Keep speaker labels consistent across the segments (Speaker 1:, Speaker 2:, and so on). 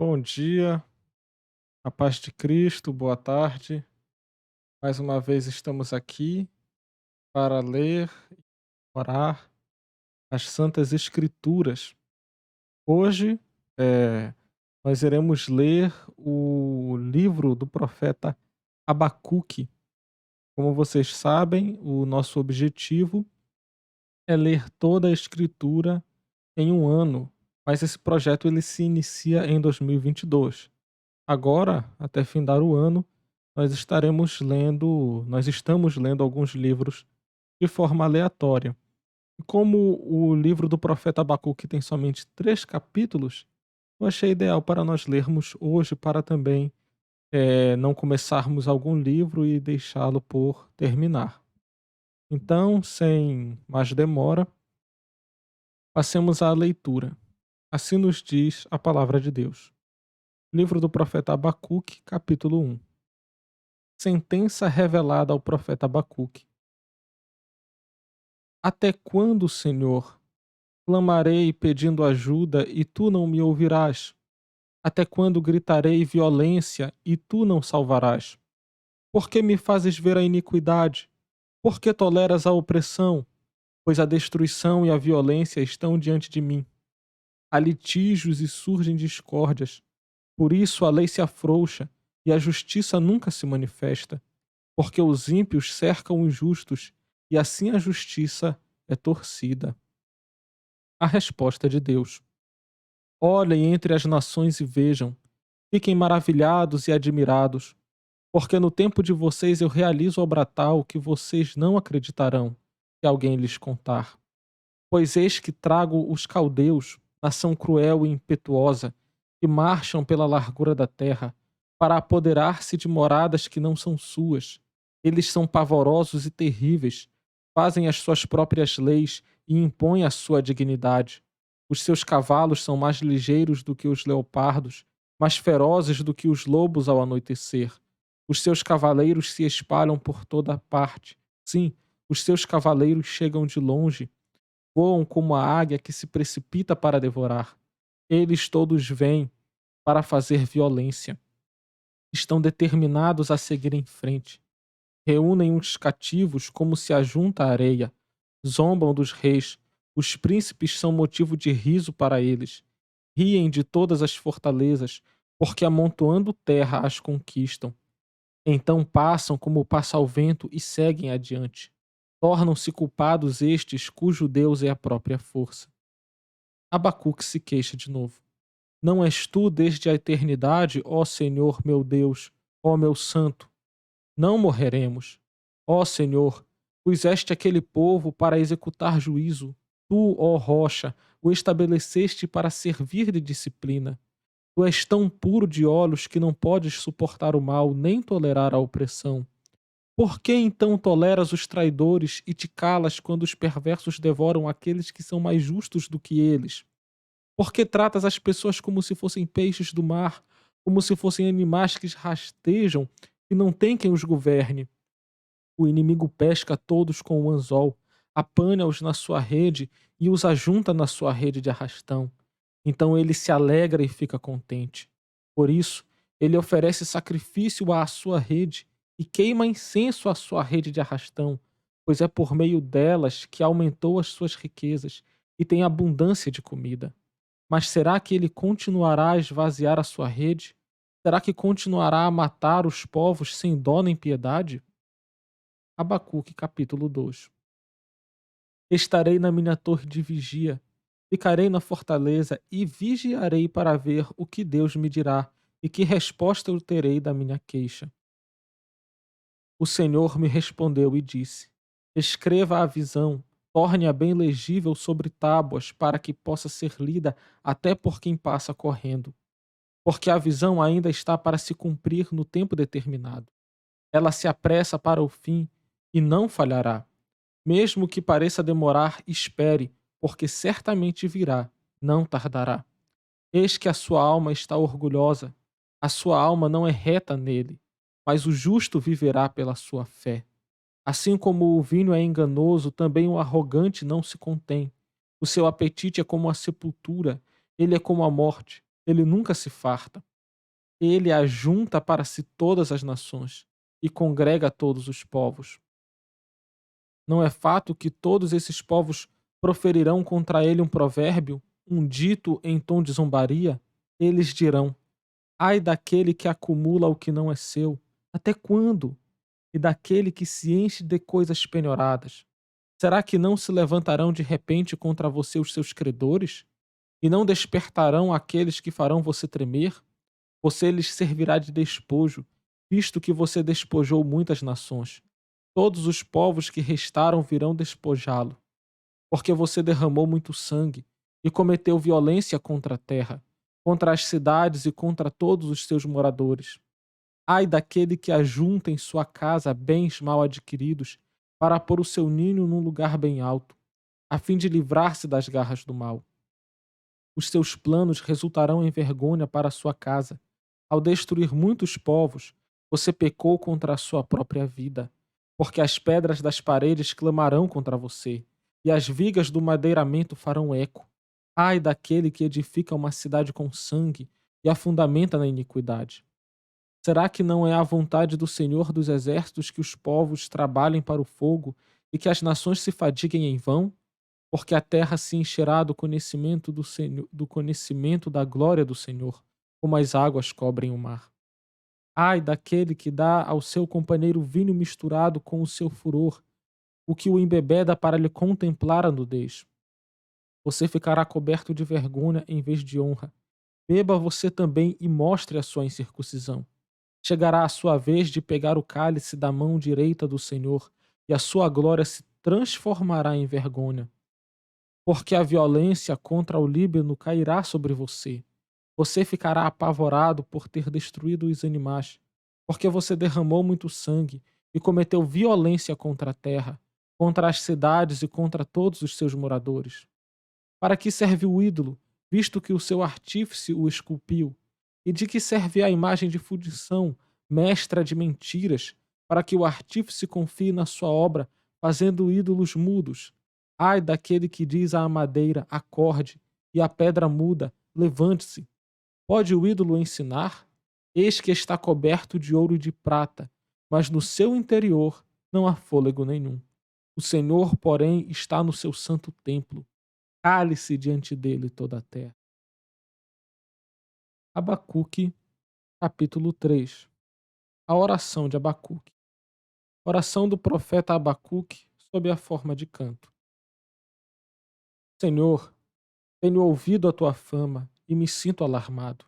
Speaker 1: Bom dia, a paz de Cristo, boa tarde. Mais uma vez estamos aqui para ler e orar as Santas Escrituras. Hoje, eh, nós iremos ler o livro do profeta Abacuque. Como vocês sabem, o nosso objetivo é ler toda a Escritura em um ano, mas esse projeto ele se inicia em 2022. Agora, até findar o ano, nós estamos lendo alguns livros de forma aleatória. E como o livro do profeta Abacuque tem somente 3 capítulos, eu achei ideal para nós lermos hoje para também, não começarmos algum livro e deixá-lo por terminar. Então, sem mais demora, passemos à leitura. Assim nos diz a palavra de Deus. Livro do profeta Abacuque, capítulo 1. Sentença revelada ao profeta Abacuque. Até quando, Senhor, clamarei pedindo ajuda e tu não me ouvirás? Até quando gritarei violência e tu não salvarás? Por que me fazes ver a iniquidade? Por que toleras a opressão? Pois a destruição e a violência estão diante de mim. Há litígios e surgem discórdias. Por isso a lei se afrouxa e a justiça nunca se manifesta. Porque os ímpios cercam os justos, e assim a justiça é torcida. A resposta de Deus. Olhem entre as nações e vejam, fiquem maravilhados e admirados, porque no tempo de vocês eu realizo obra tal que vocês não acreditarão, se alguém lhes contar. Pois eis que trago os caldeus, nação cruel e impetuosa, que marcham pela largura da terra, para apoderar-se de moradas que não são suas. Eles são pavorosos e terríveis, fazem as suas próprias leis e impõem a sua dignidade. Os seus cavalos são mais ligeiros do que os leopardos, mais ferozes do que os lobos ao anoitecer. Os seus cavaleiros se espalham por toda parte. Sim, os seus cavaleiros chegam de longe, voam como a águia que se precipita para devorar. Eles todos vêm para fazer violência. Estão determinados a seguir em frente. Reúnem os cativos como se ajunta a areia. Zombam dos reis. Os príncipes são motivo de riso para eles. Riem de todas as fortalezas, porque amontoando terra as conquistam. Então passam como passa o vento e seguem adiante. Tornam-se culpados estes cujo Deus é a própria força. Abacuque se queixa de novo. Não és tu desde a eternidade, ó Senhor meu Deus, ó meu santo? Não morreremos. Ó Senhor, puseste aquele povo para executar juízo. Tu, ó rocha, o estabeleceste para servir de disciplina. Tu és tão puro de olhos que não podes suportar o mal nem tolerar a opressão. Por que então toleras os traidores e te calas quando os perversos devoram aqueles que são mais justos do que eles? Por que tratas as pessoas como se fossem peixes do mar, como se fossem animais que rastejam e não tem quem os governe? O inimigo pesca todos com o anzol, apanha-os na sua rede e os ajunta na sua rede de arrastão. Então ele se alegra e fica contente. Por isso, ele oferece sacrifício à sua rede e queima incenso à sua rede de arrastão, pois é por meio delas que aumentou as suas riquezas e tem abundância de comida. Mas será que ele continuará a esvaziar a sua rede? Será que continuará a matar os povos sem dó nem piedade? Abacuque, capítulo 2. Estarei na minha torre de vigia, ficarei na fortaleza e vigiarei para ver o que Deus me dirá e que resposta eu terei da minha queixa. O Senhor me respondeu e disse: Escreva a visão, torne-a bem legível sobre tábuas, para que possa ser lida até por quem passa correndo. Porque a visão ainda está para se cumprir no tempo determinado. Ela se apressa para o fim e não falhará. Mesmo que pareça demorar, espere, porque certamente virá, não tardará. Eis que a sua alma está orgulhosa, a sua alma não é reta nele, mas o justo viverá pela sua fé. Assim como o vinho é enganoso, também o arrogante não se contém. O seu apetite é como a sepultura, ele é como a morte, ele nunca se farta. Ele ajunta para si todas as nações e congrega todos os povos. Não é fato que todos esses povos proferirão contra ele um provérbio, um dito em tom de zombaria? Eles dirão: ai daquele que acumula o que não é seu, até quando? E daquele que se enche de coisas penhoradas. Será que não se levantarão de repente contra você os seus credores? E não despertarão aqueles que farão você tremer? Você lhes servirá de despojo, visto que você despojou muitas nações. Todos os povos que restaram virão despojá-lo, porque você derramou muito sangue e cometeu violência contra a terra, contra as cidades e contra todos os seus moradores. Ai daquele que ajunta em sua casa bens mal adquiridos, para pôr o seu ninho num lugar bem alto, a fim de livrar-se das garras do mal. Os seus planos resultarão em vergonha para a sua casa. Ao destruir muitos povos, você pecou contra a sua própria vida, porque as pedras das paredes clamarão contra você, e as vigas do madeiramento farão eco. Ai daquele que edifica uma cidade com sangue e a fundamenta na iniquidade. Será que não é a vontade do Senhor dos Exércitos que os povos trabalhem para o fogo e que as nações se fadiguem em vão? Porque a terra se encherá do conhecimento do Senhor, do conhecimento da glória do Senhor, como as águas cobrem o mar. Ai daquele que dá ao seu companheiro vinho misturado com o seu furor, o que o embebeda para lhe contemplar a nudez. Você ficará coberto de vergonha em vez de honra. Beba você também e mostre a sua incircuncisão. Chegará a sua vez de pegar o cálice da mão direita do Senhor, e a sua glória se transformará em vergonha. Porque a violência contra o Líbano cairá sobre você. Você ficará apavorado por ter destruído os animais, porque você derramou muito sangue e cometeu violência contra a terra, contra as cidades e contra todos os seus moradores. Para que serve o ídolo, visto que o seu artífice o esculpiu? E de que serve a imagem de fundição, mestra de mentiras, para que o artífice confie na sua obra, fazendo ídolos mudos? Ai daquele que diz à madeira, acorde, e à pedra muda, levante-se. Pode o ídolo ensinar? Eis que está coberto de ouro e de prata, mas no seu interior não há fôlego nenhum. O Senhor, porém, está no seu santo templo. Cale-se diante dele toda a terra. Abacuque, capítulo 3. A oração de Abacuque. Oração do profeta Abacuque sob a forma de canto. Senhor, tenho ouvido a tua fama e me sinto alarmado.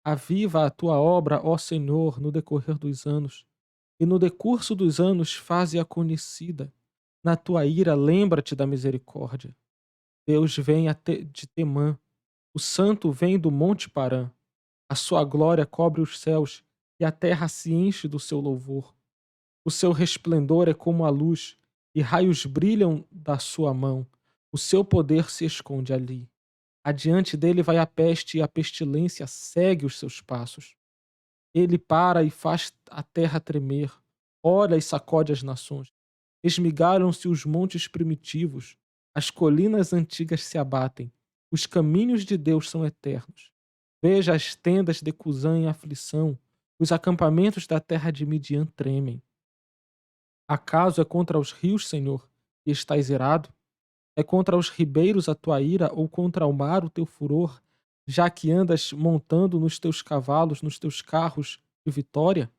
Speaker 1: Aviva a tua obra, ó Senhor, no decorrer dos anos, e no decurso dos anos faze-a conhecida. Na tua ira lembra-te da misericórdia. Deus vem de Temã, o santo vem do monte Parã. A sua glória cobre os céus e a terra se enche do seu louvor. O seu resplendor é como a luz e raios brilham da sua mão. O seu poder se esconde ali. Adiante dele vai a peste e a pestilência segue os seus passos. Ele para e faz a terra tremer, olha e sacode as nações. Esmigalham-se os montes primitivos, as colinas antigas se abatem. Os caminhos de Deus são eternos. Veja as tendas de Cusã em aflição, os acampamentos da terra de Midian tremem. Acaso é contra os rios, Senhor, que estás irado? É contra os ribeiros a tua ira ou contra o mar o teu furor, já que andas montando nos teus cavalos, nos teus carros de vitória?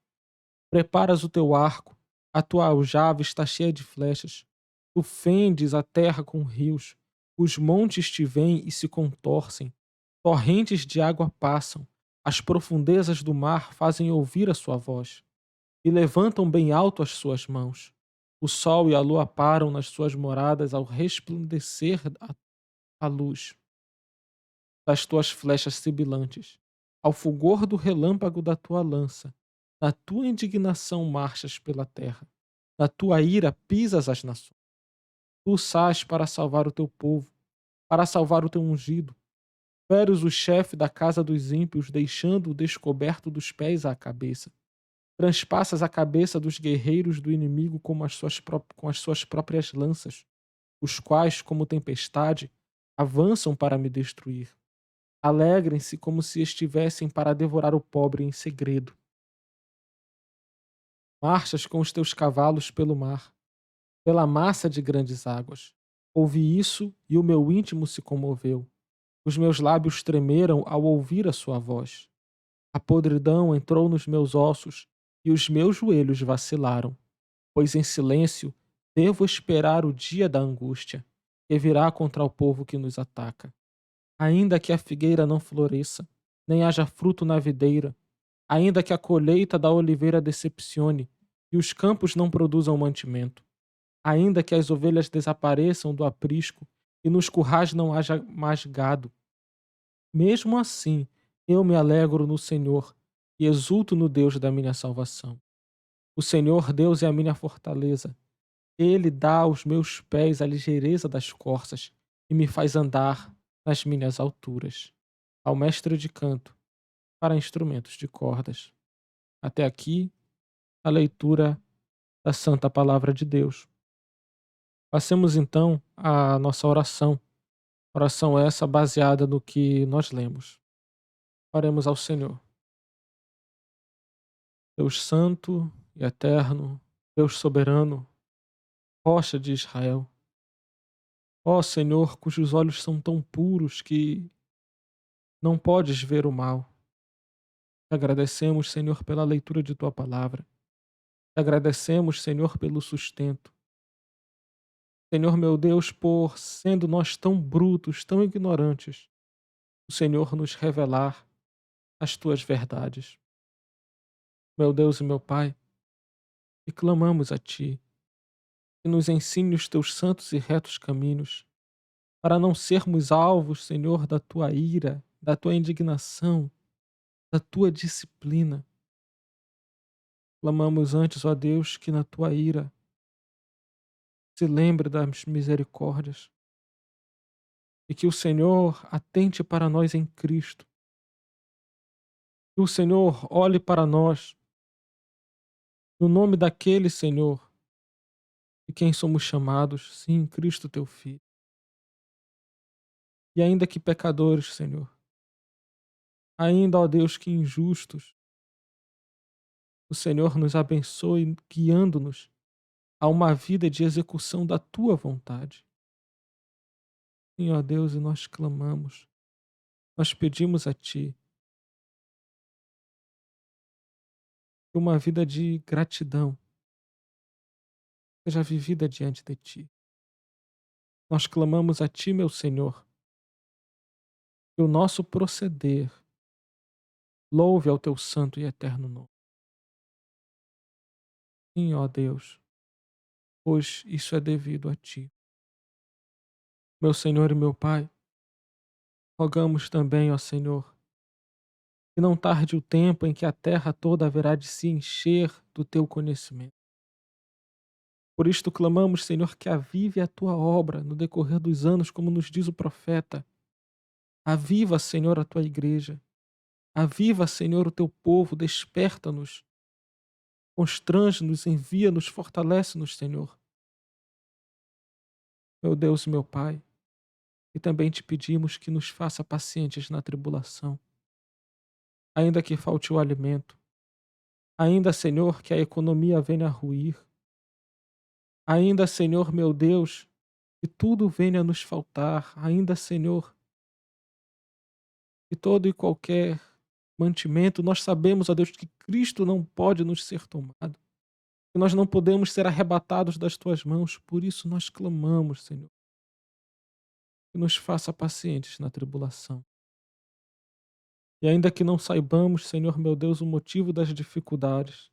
Speaker 1: Preparas o teu arco, a tua aljava está cheia de flechas. Tu fendes a terra com rios, os montes te vêm e se contorcem. Torrentes de água passam, as profundezas do mar fazem ouvir a sua voz, e levantam bem alto as suas mãos. O sol e a lua param nas suas moradas ao resplandecer a luz das tuas flechas sibilantes, ao fulgor do relâmpago da tua lança. Na tua indignação marchas pela terra, na tua ira pisas as nações. Tu sais para salvar o teu povo, para salvar o teu ungido. Feres o chefe da casa dos ímpios, deixando-o descoberto dos pés à cabeça. Transpassas a cabeça dos guerreiros do inimigo com as suas próprias lanças, os quais, como tempestade, avançam para me destruir. Alegrem-se como se estivessem para devorar o pobre em segredo. Marchas com os teus cavalos pelo mar, pela massa de grandes águas. Ouvi isso e o meu íntimo se comoveu. Os meus lábios tremeram ao ouvir a sua voz. A podridão entrou nos meus ossos e os meus joelhos vacilaram, pois em silêncio devo esperar o dia da angústia, que virá contra o povo que nos ataca. Ainda que a figueira não floresça, nem haja fruto na videira, ainda que a colheita da oliveira decepcione e os campos não produzam mantimento, ainda que as ovelhas desapareçam do aprisco e nos currais não haja mais gado, mesmo assim eu me alegro no Senhor e exulto no Deus da minha salvação. O Senhor Deus é a minha fortaleza. Ele dá aos meus pés a ligeireza das corças e me faz andar nas minhas alturas. Ao mestre de canto, para instrumentos de cordas. Até aqui, a leitura da Santa Palavra de Deus. Passemos então à nossa oração. Oração essa baseada no que nós lemos. Oremos ao Senhor. Deus Santo e Eterno, Deus Soberano, Rocha de Israel. Ó Senhor, cujos olhos são tão puros que não podes ver o mal. Te agradecemos, Senhor, pela leitura de tua palavra. Te agradecemos, Senhor, pelo sustento. Senhor meu Deus, por sendo nós tão brutos, tão ignorantes, o Senhor nos revelar as tuas verdades. Meu Deus e meu Pai, e clamamos a ti, que nos ensine os teus santos e retos caminhos, para não sermos alvos, Senhor, da tua ira, da tua indignação, da tua disciplina. Clamamos antes, ó Deus, que na tua ira se lembre das misericórdias e que o Senhor atente para nós em Cristo. Que o Senhor olhe para nós no nome daquele, Senhor, de quem somos chamados, sim, Cristo teu Filho. E ainda que pecadores, Senhor, ainda, ó Deus, que injustos, o Senhor nos abençoe, guiando-nos a uma vida de execução da tua vontade. Sim, ó Deus, e nós clamamos, nós pedimos a ti que uma vida de gratidão seja vivida diante de ti. Nós clamamos a ti, meu Senhor, que o nosso proceder louve ao teu santo e eterno nome. Sim, ó Deus, pois isso é devido a ti. Meu Senhor e meu Pai, rogamos também, ó Senhor, que não tarde o tempo em que a terra toda haverá de se encher do teu conhecimento. Por isto clamamos, Senhor, que avive a tua obra no decorrer dos anos, como nos diz o profeta. Aviva, Senhor, a tua igreja. Aviva, Senhor, o teu povo, desperta-nos, constrange-nos, envia-nos, fortalece-nos, Senhor. Meu Deus e meu Pai, e também te pedimos que nos faça pacientes na tribulação, ainda que falte o alimento, ainda, Senhor, que a economia venha a ruir, ainda, Senhor, meu Deus, que tudo venha a nos faltar, ainda, Senhor, que todo e qualquer mantimento, nós sabemos, ó Deus, que Cristo não pode nos ser tomado, que nós não podemos ser arrebatados das tuas mãos, por isso nós clamamos, Senhor, que nos faça pacientes na tribulação. E ainda que não saibamos, Senhor meu Deus, o motivo das dificuldades,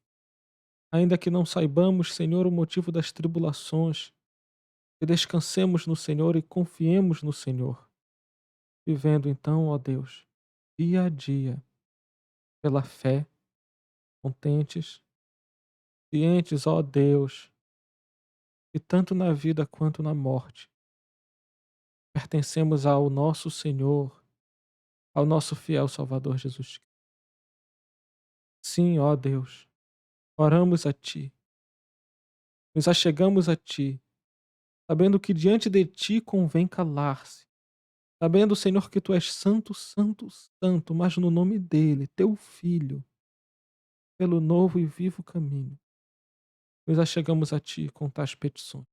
Speaker 1: ainda que não saibamos, Senhor, o motivo das tribulações, que descansemos no Senhor e confiemos no Senhor, vivendo então, ó Deus, dia a dia, pela fé, contentes, cientes, ó Deus, que tanto na vida quanto na morte pertencemos ao nosso Senhor, ao nosso fiel Salvador Jesus Cristo. Sim, ó Deus, oramos a Ti, nos achegamos a Ti, sabendo que diante de Ti convém calar-se, Sabendo, Senhor, que tu és santo, santo, santo, mas no nome dele, teu Filho, pelo novo e vivo caminho, nos achegamos a ti com tais petições,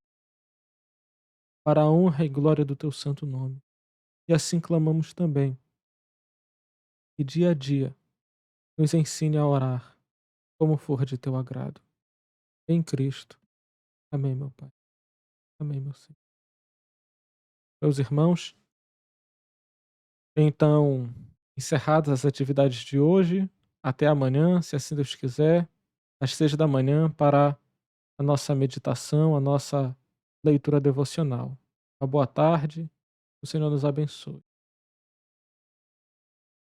Speaker 1: para a honra e glória do teu santo nome. E assim clamamos também, que dia a dia nos ensine a orar, como for de teu agrado. Em Cristo. Amém, meu Pai. Amém, meu Senhor. Meus irmãos, então, encerradas as atividades de hoje, até amanhã, se assim Deus quiser, às 6 da manhã, para a nossa meditação, a nossa leitura devocional. Uma boa tarde, o Senhor nos abençoe.